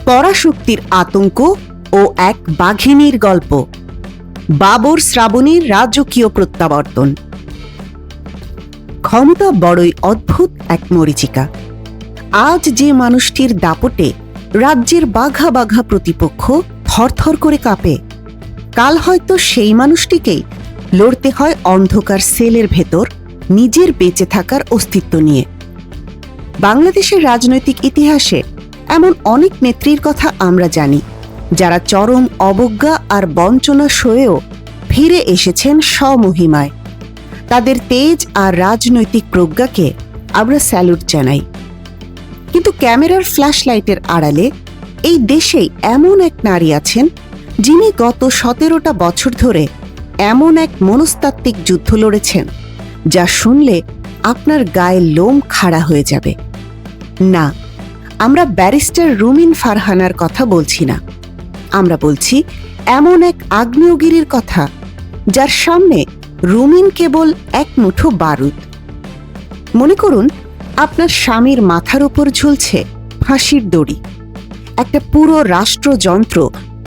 পরাশক্তির আতঙ্ক ও এক বাঘিনীর গল্প। বাবর শ্রাবণীর রাজকীয় প্রত্যাবর্তন। ক্ষমতা বড়ই অদ্ভুত এক মরীচিকা। আজ যে মানুষটির দাপটে রাজ্যের বাঘা বাঘা প্রতিপক্ষ থরথর করে কাঁপে, কাল হয়তো সেই মানুষটিকেই লড়তে হয় অন্ধকার সেলের ভেতর নিজের বেঁচে থাকার অস্তিত্ব নিয়ে। বাংলাদেশের রাজনৈতিক ইতিহাসে এমন অনেক নেত্রীর কথা আমরা জানি, যারা চরম অবজ্ঞা আর বঞ্চনা সয়েও ফিরে এসেছেন স্বমহিমায়। তাদের তেজ আর রাজনৈতিক প্রজ্ঞাকে আমরা স্যালুট জানাই। কিন্তু ক্যামেরার ফ্ল্যাশলাইটের আড়ালে এই দেশেই এমন এক নারী আছেন, যিনি গত 17টা বছর ধরে এমন এক মনস্তাত্ত্বিক যুদ্ধ লড়েছেন যা শুনলে আপনার গায়ে লোম খাড়া হয়ে যাবে। না, আমরা ব্যারিস্টার রুমিন ফারহানার কথা বলছি না। আমরা বলছি এমন এক আগ্নেয়গিরির কথা, যার সামনে রুমিন কেবল এক মুঠো বারুদ। মনে করুন, আপনার স্বামীর মাথার উপর ঝুলছে ফাঁসির দড়ি। একটা পুরো রাষ্ট্রযন্ত্র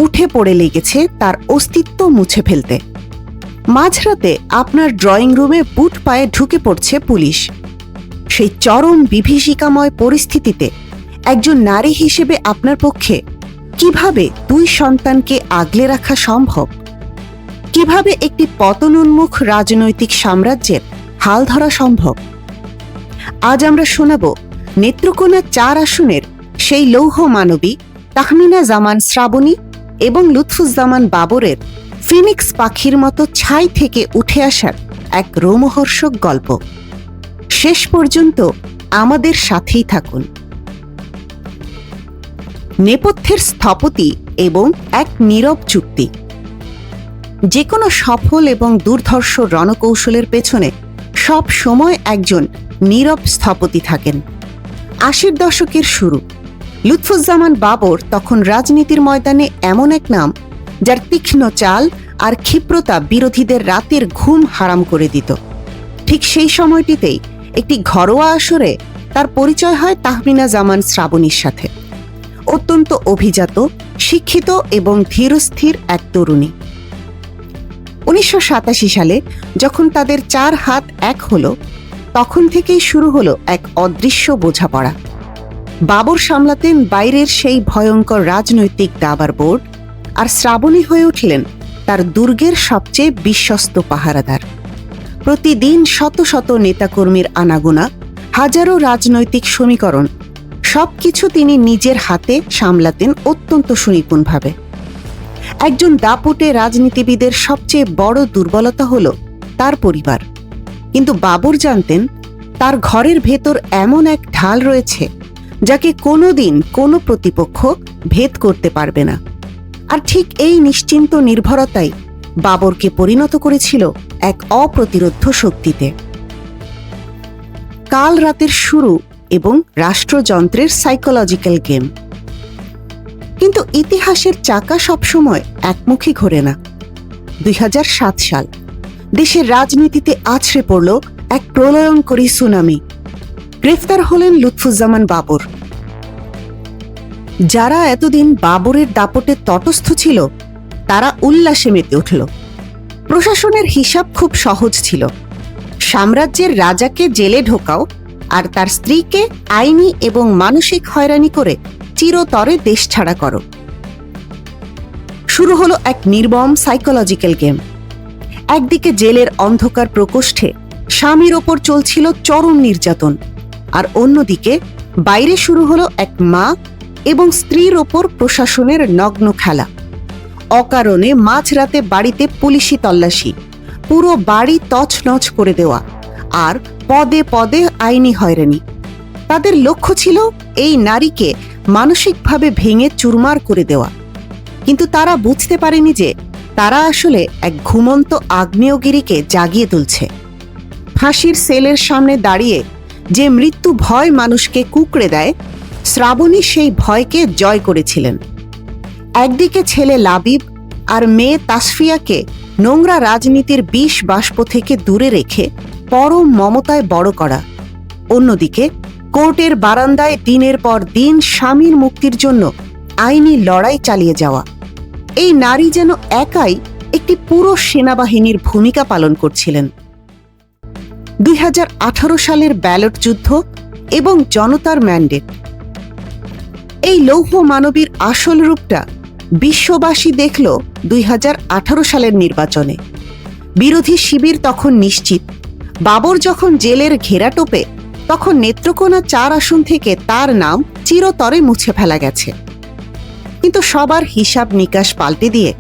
উঠে পড়ে লেগেছে তার অস্তিত্ব মুছে ফেলতে। মাঝরাতে আপনার ড্রয়িং রুমে বুট পায়ে ঢুকে পড়ছে পুলিশ। সেই চরম বিভীষিকাময় পরিস্থিতিতে একজন নারী হিসেবে আপনার পক্ষে কিভাবে 2 সন্তানকে আগলে রাখা সম্ভব? কিভাবে একটি পতনোন্মুখ রাজনৈতিক সাম্রাজ্যের হাল ধরা সম্ভব? আজ আমরা শোনাব নেত্রকোনা 4 আসনের সেই লৌহ মানবী তাহমিনা জামান শ্রাবণী এবং লুৎফুজ্জামান বাবরের ফিনিক্স পাখির মতো ছাই থেকে উঠে আসার এক রোমহর্ষক গল্প। শেষ পর্যন্ত আমাদের সাথেই থাকুন। নেপথ্যের স্থপতি এবং এক নীরব চুক্তি। যে কোনো সফল এবং দুর্ধর্ষ রণকৌশলের পেছনে সব সময় একজন নীরব স্থপতি থাকেন। 80-র দশকের শুরু। লুৎফুজ্জামান বাবর তখন রাজনীতির ময়দানে এমন এক নাম, যার তীক্ষ্ণ চাল আর ক্ষিপ্রতা বিরোধীদের রাতের ঘুম হারাম করে দিত। ঠিক সেই সময়টিতেই একটি ঘরোয়া আসরে তার পরিচয় হয় তাহমিনা জামান শ্রাবণীর সাথে। অত্যন্ত অভিজাত, শিক্ষিত এবং ধীরস্থির এক তরুণী। 1987 সালে যখন তাদের 4 হাত এক হলো, তখন থেকেই শুরু হলো এক অদৃশ্য বোঝাপড়া। বাবর সামলাতেন বাইরের সেই ভয়ঙ্কর রাজনৈতিক দাবার বোর্ড, আর শ্রাবণী হয়ে উঠলেন তার দুর্গের সবচেয়ে বিশ্বস্ত পাহারাদার। প্রতিদিন শত শত নেতাকর্মীর আনাগোনা, হাজারো রাজনৈতিক সমীকরণ, সবকিছু তিনি নিজের হাতে সামলাতেন অত্যন্ত সুনিপুণভাবে। একজন দাপুটে রাজনীতিবিদের সবচেয়ে বড় দুর্বলতা হল তার পরিবার। কিন্তু বাবর জানতেন তার ঘরের ভেতর এমন এক ঢাল রয়েছে, যাকে কোনোদিন কোনো প্রতিপক্ষ ভেদ করতে পারবে না। আর ঠিক এই নিশ্চিন্ত নির্ভরতাই বাবরকে পরিণত করেছিল এক অপ্রতিরোধ্য শক্তিতে। কাল রাতের শুরু এবং রাষ্ট্রযন্ত্রের সাইকোলজিক্যাল গেম। কিন্তু ইতিহাসের চাকা সবসময় একমুখী ঘোরে না। 2007 সাল। দেশের রাজনীতিতে আছড়ে পড়ল এক প্রলয়ঙ্করী সুনামি। গ্রেফতার হলেন লুৎফুজ্জামান বাবর। যারা এতদিন বাবরের দাপটে তটস্থ ছিল, তারা উল্লাসে মেতে উঠল। প্রশাসনের হিসাব খুব সহজ ছিল। সাম্রাজ্যের রাজাকে জেলে ঢোকাও, আর তার স্ত্রীকে আইনি এবং মানসিক হয়রানি করে চিরতরে দেশ ছাড়া করো। শুরু হলো এক নির্মম সাইকোলজিক্যাল গেম। একদিকে জেলের অন্ধকার প্রকোষ্ঠে স্বামীর ওপর চলছিল চরম নির্যাতন, আর অন্যদিকে বাইরে শুরু হলো এক মা এবং স্ত্রীর ওপর প্রশাসনের নগ্ন খেলা। অকারণে মাঝরাতে বাড়িতে পুলিশি তল্লাশি, পুরো বাড়ি তছনছ করে দেওয়া, আর পদে পদে আইনি হয়রানি। তাদের লক্ষ্য ছিল এই নারীকে মানসিকভাবে ভেঙে চুরমার করে দেওয়া। কিন্তু তারা বুঝতে পারেনি যে তারা আসলে এক ঘুমন্ত আগ্নেয়গিরিকে জাগিয়ে তুলছে। ফাঁসির সেলের সামনে দাঁড়িয়ে যে মৃত্যু ভয় মানুষকে কুঁকড়ে দেয়, শ্রাবণী সেই ভয়কে জয় করেছিলেন। একদিকে ছেলে লাবিব আর মেয়ে তাসফিয়াকে নোংরা রাজনীতির বিষ বাষ্প থেকে দূরে রেখে পরম মমতায় বড় করা, অন্যদিকে কোর্টের বারান্দায় দিনের পর দিন স্বামীর মুক্তির জন্য আইনি লড়াই চালিয়ে যাওয়া। এই নারী যেন একাই একটি পুরো সেনাবাহিনীর ভূমিকা পালন করছিলেন। 2018 সালের ব্যালট যুদ্ধ এবং জনতার ম্যান্ডেট, এই লৌহ মানবীর আসল রূপটা বিশ্ববাসী দেখল 2018 সালের নির্বাচনে। বিরোধী শিবির তখন নিশ্চিত, বাবর যখন জেলের ঘেরাটোপে, তখন নেত্রকোনা 4 আসন থেকে তার নাম চিরতরে মুছে ফেলা গেছে। কিন্তু সবার হিসাব নিকাশ পাল্টে দিয়ে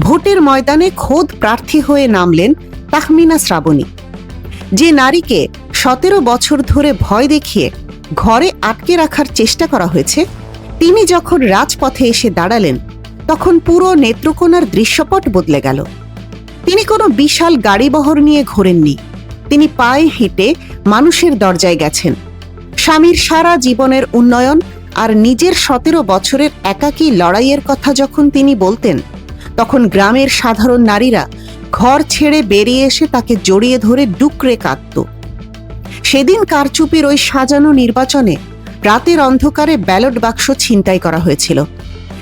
ভোটের ময়দানে খোদ প্রার্থী হয়ে নামলেন তাহমিনা শ্রাবণী। যে নারীকে 17 বছর ধরে ভয় দেখিয়ে ঘরে আটকে রাখার চেষ্টা করা হয়েছে, তিনি যখন রাজপথে এসে দাঁড়ালেন, তখন পুরো নেত্রকোনার দৃশ্যপট বদলে গেল। তিনি কোনো বিশাল গাড়িবহর নিয়ে ঘোরেননি, তিনি পায়ে হেঁটে মানুষের দরজায় গেছেন। স্বামীর সারা জীবনের উন্নয়ন আর নিজের 17 বছরের একাকী লড়াইয়ের কথা যখন তিনি বলতেন, তখন গ্রামের সাধারণ নারীরা ঘর ছেড়ে বেরিয়ে এসে তাকে জড়িয়ে ধরে ডুকরে কাঁদত। সেদিন কারচুপির ওই সাজানো নির্বাচনে রাতের অন্ধকারে ব্যালট বাক্স ছিনতাই করা হয়েছিল,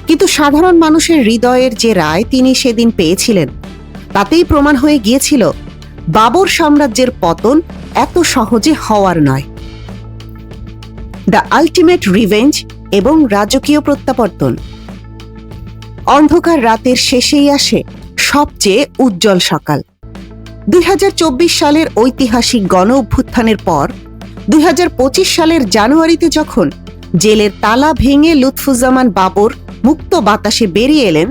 কিন্তু সাধারণ মানুষের হৃদয়ের যে রায় তিনি সেদিন পেয়েছিলেন, তাতেই প্রমাণ হয়ে গিয়েছিল বাবর সাম্রাজ্যের পতন এত সহজে হওয়ার নয়। দ্য আল্টিমেট রিভেঞ্জ এবং রাজকীয় প্রত্যাবর্তন। অন্ধকার রাতের শেষেই আসে সবচেয়ে উজ্জ্বল সকাল। 2024 সালের ঐতিহাসিক গণ অভ্যুত্থানের পর 2025 সালের জানুয়ারিতে যখন জেলের তালা ভেঙে লুৎফুজ্জামান বাবর মুক্ত বাতাসে বেরিয়ে এলেন,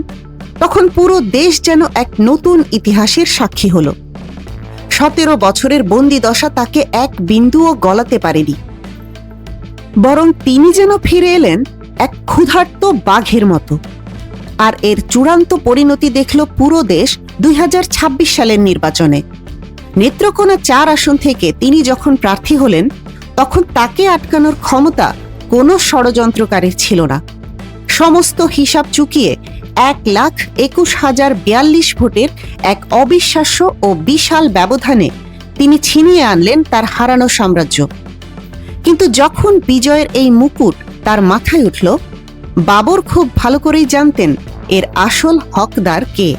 তখন পুরো দেশ যেন এক নতুন ইতিহাসের সাক্ষী হল। 17 বছরের বন্দিদশা তাকে এক বিন্দুও গলাতে পারেনি, বরং তিনি যেন ফিরে এলেন এক ক্ষুধার্ত বাঘের মতো। আর এর চূড়ান্ত পরিণতি দেখল পুরো দেশ 2026 সালের নির্বাচনে। নেত্রকোনা 4 আসন থেকে তিনি যখন প্রার্থী হলেন, তখন তাকে আটকানোর ক্ষমতা কোনো ষড়যন্ত্রকারীর ছিল না। সমস্ত হিসাব চুকিয়ে 1,21,042 ভোটের এক অবিশ্বাস্য ও বিশাল ব্যবধানে তিনি ছিনিয়ে আনলেন তার হারানো সাম্রাজ্য। কিন্তু যখন বিজয়ের এই মুকুট তার মাথায় উঠল, বাবর খুব ভালো করেই জানতেন এর আসল হকদার কে।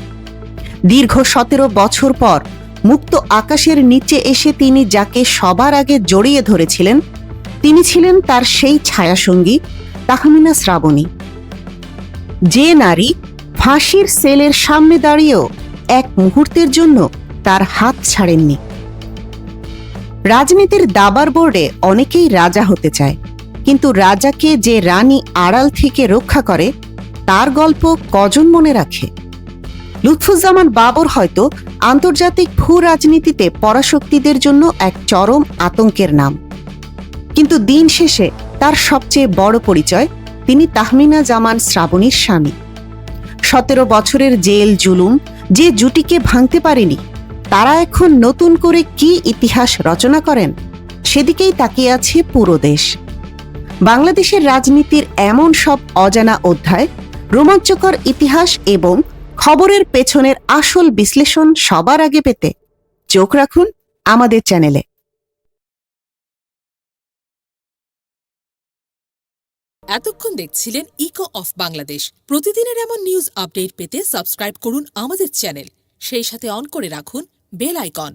দীর্ঘ 17 বছর পর মুক্ত আকাশের নিচে এসে তিনি যাকে সবার আগে জড়িয়ে ধরেছিলেন, তিনি ছিলেন তার সেই ছায়াসঙ্গী তাহমিনা শ্রাবণী। যে নারী ফাঁসির সেলের সামনে দাঁড়িয়েও এক মুহূর্তের জন্য তার হাত ছাড়েননি। রাজনীতির দাবার বোর্ডে অনেকেই রাজা হতে চায়, কিন্তু রাজাকে যে রানী আড়াল থেকে রক্ষা করে, তার গল্প কজন মনে রাখে? লুৎফুজ্জামান বাবর হয়তো আন্তর্জাতিক ভূ রাজনীতিতে পরাশক্তিদের জন্য এক চরম আতঙ্কের নাম, কিন্তু দিন শেষে তার সবচেয়ে বড় পরিচয় তিনি তাহমিনা জামান শ্রাবণীর স্বামী। 17 বছরের জেল জুলুম যে জুটিকে ভাঙতে পারেনি, তারা এখন নতুন করে কি ইতিহাস রচনা করেন, সেদিকেই তাকিয়ে আছে পুরো দেশ। বাংলাদেশের রাজনীতির এমন সব অজানা অধ্যায়, রোমাঞ্চকর ইতিহাস এবং খবরের পেছনের আসল বিশ্লেষণ সবার আগে পেতে চোখ রাখুন আমাদের চ্যানেলে। এতক্ষণ দেখছিলেন ইকো অফ বাংলাদেশ। প্রতিদিনের এমন নিউজ আপডেট পেতে সাবস্ক্রাইব করুন আমাদের চ্যানেল, সেই সাথে অন করে রাখুন বেল আইকন।